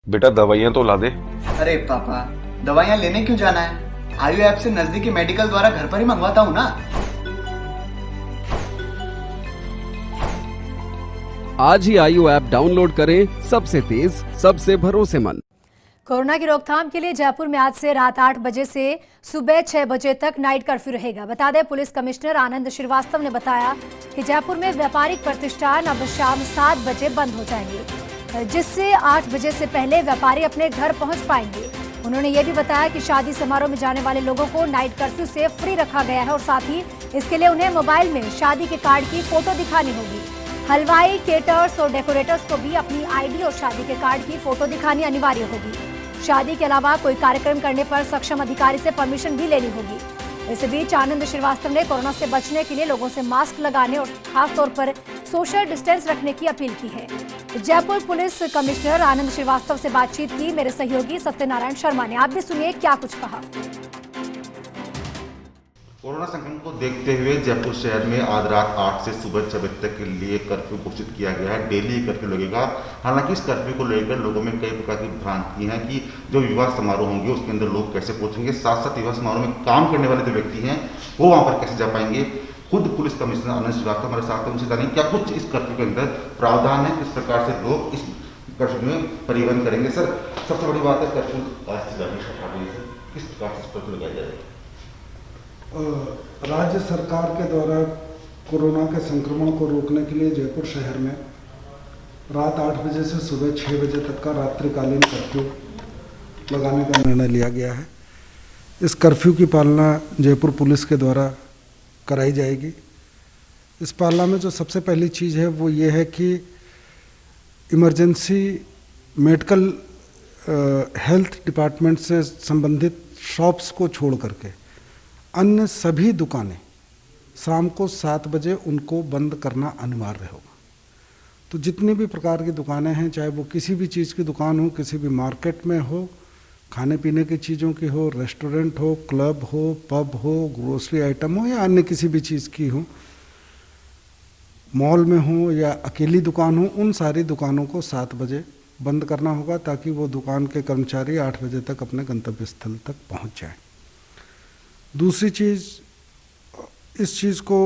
बेटा दवाइयाँ तो ला दे। अरे पापा, दवाइयाँ लेने क्यों जाना है? आयु ऐप से नजदीकी मेडिकल द्वारा घर पर ही मंगवाता हूँ ना। आज ही आयु ऐप डाउनलोड करें, सबसे तेज, सबसे भरोसेमंद। कोरोना की रोकथाम के लिए जयपुर में आज से रात 8 बजे से सुबह 6 बजे तक नाइट कर्फ्यू रहेगा। बता दें, पुलिस कमिश्नर आनंद श्रीवास्तव ने बताया कि जयपुर में व्यापारिक प्रतिष्ठान अब शाम 7 बजे बंद हो जाएंगे, जिससे 8 बजे से पहले व्यापारी अपने घर पहुंच पाएंगे। उन्होंने ये भी बताया कि शादी समारोह में जाने वाले लोगों को नाइट कर्फ्यू से फ्री रखा गया है और साथ ही इसके लिए उन्हें मोबाइल में शादी के कार्ड की फोटो दिखानी होगी। हलवाई, केटर्स और डेकोरेटर्स को भी अपनी आईडी और शादी के कार्ड की फोटो दिखानी अनिवार्य होगी। शादी के अलावा कोई कार्यक्रम करने पर सक्षम अधिकारी से परमिशन भी लेनी होगी। इस बीच आनंद श्रीवास्तव ने कोरोना से बचने के लिए लोगों से मास्क लगाने और खासतौर पर सोशल डिस्टेंस रखने की अपील की है। जयपुर पुलिस कमिश्नर आनंद श्रीवास्तव से बातचीत की मेरे सहयोगी सत्यनारायण शर्मा ने। आप भी सुनिए क्या कुछ कहा। कोरोना संक्रमण को देखते हुए जयपुर शहर में आज रात 8 से सुबह 6 बजे तक के लिए कर्फ्यू घोषित किया गया है। डेली कर्फ्यू लगेगा। हालांकि इस कर्फ्यू को लेकर लोगों में कई प्रकार की भ्रांति हैं कि जो विवाह समारोह होंगे उसके अंदर लोग कैसे पहुंचेंगे, साथ साथ विवाह समारोह में काम करने वाले जो व्यक्ति हैं वो वहाँ पर कैसे जा पाएंगे। खुद पुलिस कमिश्नर आनंद श्रीवास्तव हमारे साथ, उनसे जानेंगे क्या कुछ इस कर्फ्यू के अंदर प्रावधान है, किस प्रकार से लोग इस कर्फ्यू में परिवहन करेंगे। सर, सबसे बड़ी बात है कर्फ्यू आज से किस प्रकार से कर्फ्यू लगाया जाएगा? राज्य सरकार के द्वारा कोरोना के संक्रमण को रोकने के लिए जयपुर शहर में रात 8 बजे से सुबह 6 बजे तक का रात्रिकालीन कर्फ्यू लगाने का निर्णय लिया गया है। इस कर्फ्यू की पालना जयपुर पुलिस के द्वारा कराई जाएगी। इस पालना में जो सबसे पहली चीज़ है वो ये है कि इमरजेंसी मेडिकल हेल्थ डिपार्टमेंट से संबंधित शॉप्स को छोड़ करके अन्य सभी दुकानें शाम को 7 बजे उनको बंद करना अनिवार्य होगा। तो जितनी भी प्रकार की दुकानें हैं, चाहे वो किसी भी चीज़ की दुकान हो, किसी भी मार्केट में हो, खाने पीने की चीज़ों की हो, रेस्टोरेंट हो, क्लब हो, पब हो, ग्रोसरी आइटम हो या अन्य किसी भी चीज़ की हो, मॉल में हो या अकेली दुकान हो, उन सारी दुकानों को 7 बजे बंद करना होगा ताकि वो दुकान के कर्मचारी 8 बजे तक अपने गंतव्य स्थल तक पहुँच जाएँ। दूसरी चीज़, इस चीज़ को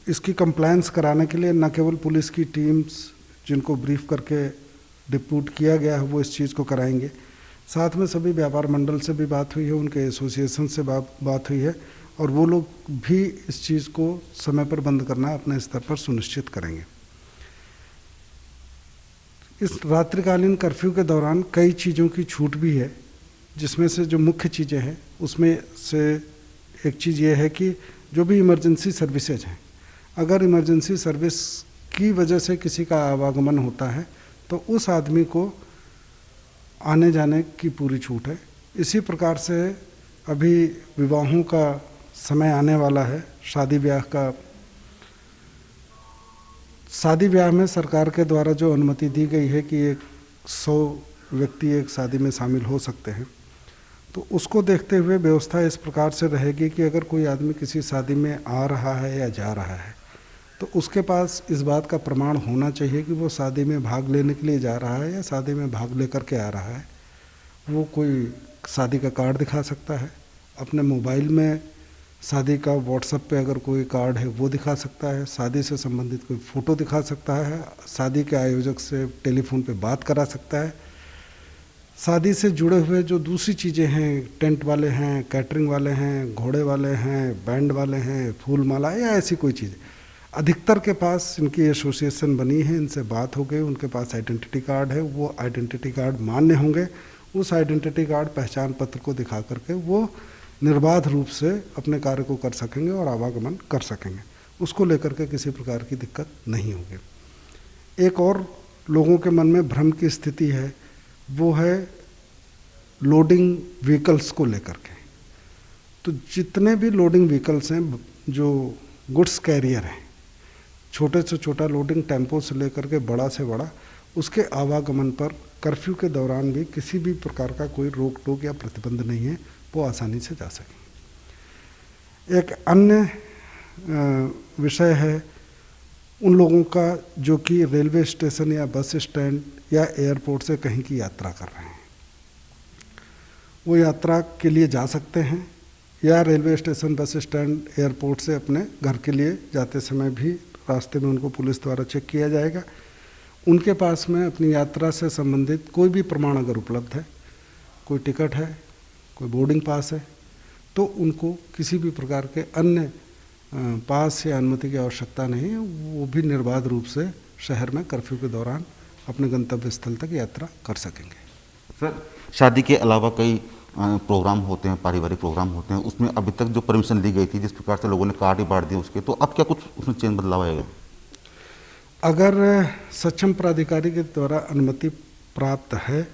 इसकी कंप्लायंस कराने के लिए न केवल पुलिस की टीम्स जिनको ब्रीफ करके डिप्यूट किया गया है वो इस चीज़ को कराएंगे, साथ में सभी व्यापार मंडल से भी बात हुई है, उनके एसोसिएशन से बात हुई है और वो लोग भी इस चीज़ को समय पर बंद करना अपने स्तर पर सुनिश्चित करेंगे। इस रात्रिकालीन कर्फ्यू के दौरान कई चीज़ों की छूट भी है, जिसमें से जो मुख्य चीज़ें हैं उसमें से एक चीज़ ये है कि जो भी इमरजेंसी सर्विसेज हैं, अगर इमरजेंसी सर्विस की वजह से किसी का आवागमन होता है तो उस आदमी को आने जाने की पूरी छूट है। इसी प्रकार से अभी विवाहों का समय आने वाला है, शादी ब्याह में सरकार के द्वारा जो अनुमति दी गई है कि 100 व्यक्ति एक शादी में शामिल हो सकते हैं, तो उसको देखते हुए व्यवस्था इस प्रकार से रहेगी कि अगर कोई आदमी किसी शादी में आ रहा है या जा रहा है तो उसके पास इस बात का प्रमाण होना चाहिए कि वो शादी में भाग लेने के लिए जा रहा है या शादी में भाग लेकर के आ रहा है। वो कोई शादी का कार्ड दिखा सकता है, अपने मोबाइल में शादी का व्हाट्सएप पे अगर कोई कार्ड है वो दिखा सकता है, शादी से संबंधित कोई फ़ोटो दिखा सकता है, शादी के आयोजक से टेलीफोन पे बात करा सकता है। शादी से जुड़े हुए जो दूसरी चीज़ें हैं, टेंट वाले हैं, कैटरिंग वाले हैं, घोड़े वाले हैं, बैंड वाले हैं, फूल माला या ऐसी कोई चीज़, अधिकतर के पास इनकी एसोसिएशन बनी है, इनसे बात हो गई, उनके पास आइडेंटिटी कार्ड है, वो आइडेंटिटी कार्ड मान्य होंगे। उस आइडेंटिटी कार्ड पहचान पत्र को दिखा करके वो निर्बाध रूप से अपने कार्य को कर सकेंगे और आवागमन कर सकेंगे। उसको लेकर के किसी प्रकार की दिक्कत नहीं होगी। एक और लोगों के मन में भ्रम की स्थिति है, वो है लोडिंग व्हीकल्स को लेकर के। तो जितने भी लोडिंग व्हीकल्स हैं, जो गुड्स कैरियर हैं, छोटे से छोटा लोडिंग टेम्पो से लेकर के बड़ा से बड़ा, उसके आवागमन पर कर्फ्यू के दौरान भी किसी भी प्रकार का कोई रोक टोक या प्रतिबंध नहीं है, वो आसानी से जा सकें। एक अन्य विषय है उन लोगों का जो कि रेलवे स्टेशन या बस स्टैंड या एयरपोर्ट से कहीं की यात्रा कर रहे हैं, वो यात्रा के लिए जा सकते हैं, या railway station, bus stand, airport से अपने घर के लिए जाते समय भी रास्ते में उनको पुलिस द्वारा चेक किया जाएगा। उनके पास में अपनी यात्रा से संबंधित कोई भी प्रमाण अगर उपलब्ध है, कोई टिकट है, कोई बोर्डिंग पास है, तो उनको किसी भी प्रकार के अन्य पास या अनुमति की आवश्यकता नहीं है। वो भी निर्बाध रूप से शहर में कर्फ्यू के दौरान अपने गंतव्य स्थल तक यात्रा कर सकेंगे। सर, शादी के अलावा कई प्रोग्राम होते हैं, पारिवारिक प्रोग्राम होते हैं, उसमें अभी तक जो परमिशन ली गई थी, जिस प्रकार से लोगों ने कार्ड ही बांट दिए उसके, तो अब क्या कुछ उसमें चेंज बदलाव आएगा? अगर सक्षम प्राधिकारी के द्वारा अनुमति प्राप्त है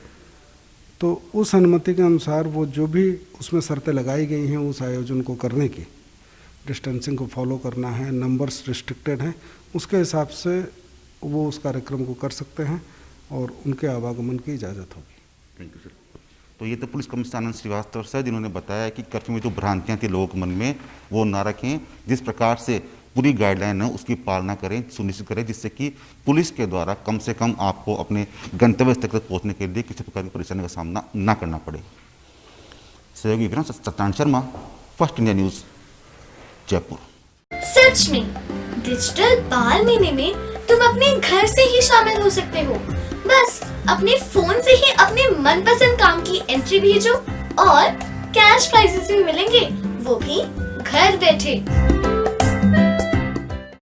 तो उस अनुमति के अनुसार वो जो भी उसमें शर्तें लगाई गई हैं उस आयोजन को करने की, डिस्टेंसिंग को फॉलो करना है, नंबर्स रिस्ट्रिक्टेड हैं, उसके हिसाब से वो उस कार्यक्रम को कर सकते हैं और उनके आवागमन की इजाज़त होगी। Thank you sir. तो ये तो पुलिस कमिश्नर आनंद श्रीवास्तव सर जिन्होंने बताया कि कर्फ्यू में जो भ्रांतियाँ थी लोगों के मन में वो ना रखें, जिस प्रकार से पूरी गाइडलाइन है उसकी पालना करें, सुनिश्चित करें, जिससे कि पुलिस के द्वारा कम से कम आपको अपने गंतव्य स्थल तक पहुंचने के लिए किसी प्रकार की परेशानी का सामना ना करना पड़े। सहयोगी Satyanarayan Sharma, first India news, Jaipur. सच में डिजिटल बाल महीने में तुम अपने घर से ही शामिल हो सकते हो। बस अपने फोन से ही अपने मनपसंद काम की एंट्री भेजो और कैश प्राइजेस भी मिलेंगे, वो भी घर बैठे।